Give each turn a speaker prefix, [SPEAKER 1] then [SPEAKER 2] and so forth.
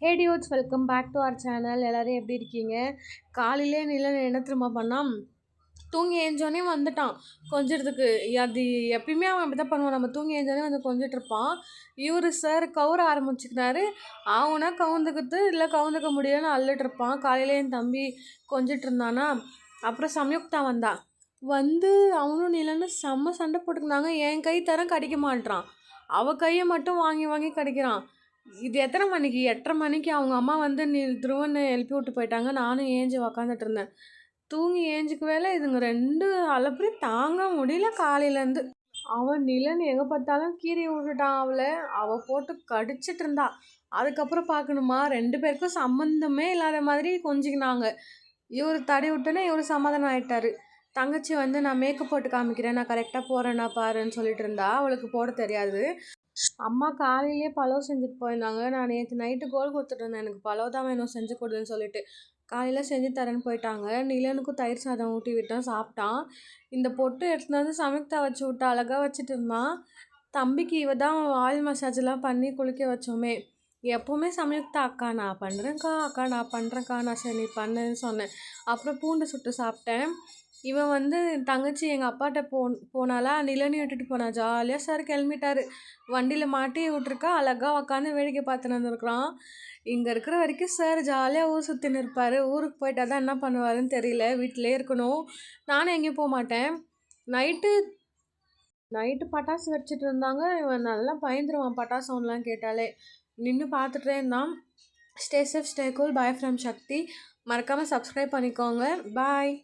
[SPEAKER 1] Hey dudes, welcome back to our channel. எல்லோரும் எப்படி இருக்கீங்க? காலையிலே நிலன் என்ன திரும்ப பண்ணான், தூங்கி ஏஞ்சோடனே வந்துட்டான் கொஞ்சிறதுக்கு. அது எப்பயுமே அவன் அப்படி தான் பண்ணுவான். நம்ம தூங்கி ஏஞ்சோடனே வந்து கொஞ்சிட்ருப்பான். இவர் சார் கவுர ஆரம்பிச்சுக்கினாரு. அவனா கவுந்துக்கிட்டு இல்லை கவுந்துக்க முடியலன்னு அள்ளிட்டுருப்பான். காலையிலே என் தம்பி கொஞ்சிட்டு இருந்தானா. அப்புறம் சம்யுக்தா வந்து அவனும் நிலன்னு செம்ம சண்டை போட்டுக்கினாங்க. என் கை தரம் கடிக்க மாட்டான், அவள் கையை மட்டும் வாங்கி வாங்கி கடிக்கிறான். இது எத்தனை மணிக்கு? 8:30 மணிக்கு அவங்க அம்மா வந்து துருவனை எழுப்பி விட்டு போயிட்டாங்க. நானும் ஏஞ்சி உக்காந்துட்டு இருந்தேன். தூங்கி ஏஞ்சிக்கு வேலை இதுங்க ரெண்டு அலப்பறி தாங்க முடியல காலையிலேருந்து. அவன் நிலன் எங்கே பார்த்தாலும் கீறி விட்டுட்டான் அவளை. அவள் போட்டு கடிச்சிட்டு இருந்தா. அதுக்கப்புறம் பார்க்கணுமா, 2 பேருக்கும் சம்மந்தமே இல்லாத மாதிரி கொஞ்சிக்கினாங்க. இவர் தடி விட்டோன்னே இவர் சமாதானம் ஆயிட்டாரு. தங்கச்சி வந்து நான் மேக்கப் போட்டு காமிக்கிறேன், நான் கரெக்டாக போகிறேன்னா பாருன்னு சொல்லிட்டு இருந்தா. அவளுக்கு போட தெரியாது. அம்மா காலையிலேயே பலவு செஞ்சுட்டு போயிருந்தாங்க. நான் நேற்று நைட்டு கோல் கொடுத்துட்டு இருந்தேன், எனக்கு பலவு தான் வேணும் செஞ்சு கொடுன்னு சொல்லிட்டு. காலையில் செஞ்சு தரேன்னு போயிட்டாங்க. நிலனுக்கும் தயிர் சாதம் ஊட்டி விட்டேன், சாப்பிட்டான். இந்த பொட்டு எடுத்துகிட்டு வந்து சமயத்தா வச்சு விட்டு அழகாக வச்சுட்டு இருந்தான். தம்பிக்கு இவ தான் ஆயில் மசாஜெலாம் பண்ணி குளிக்க வச்சோமே. எப்போவுமே சமயத்தா அக்கா நான் பண்ணுறேன்க்கா, அக்கா நான் பண்ணுறேன்க்கா, நான் சரி நீ பண்ணுன்னு சொன்னேன். அப்புறம் பூண்டு சுட்டு சாப்பிட்டேன். இவன் வந்து தங்கச்சி எங்கள் அப்பாட்ட போனாலா, நிலனையும் விட்டுட்டு போனா. ஜாலியாக சார் கிளம்பிட்டாரு. வண்டியில் மாட்டி விட்ருக்கா, அழகாக உக்காந்து வேடிக்கை பார்த்துன்னு வந்துருக்குறான். இங்கே இருக்கிற வரைக்கும் சார் ஜாலியாக ஊர் சுற்றின்னு இருப்பார். ஊருக்கு போயிட்டா தான் என்ன பண்ணுவாருன்னு தெரியல. வீட்டிலே இருக்கணும். நானும் எங்கேயும் போக மாட்டேன். நைட்டு பட்டாசு வச்சுட்டு இருந்தாங்க. இவன் நல்லா பயந்துருவான் பட்டாசு சவுண்ட்லாம் கேட்டாலே. நின்று பார்த்துட்டே இருந்தான். Stay safe, stay cool. Bye from Sakthi. மறக்காமல் சப்ஸ்கிரைப் பண்ணிக்கோங்க. பாய்.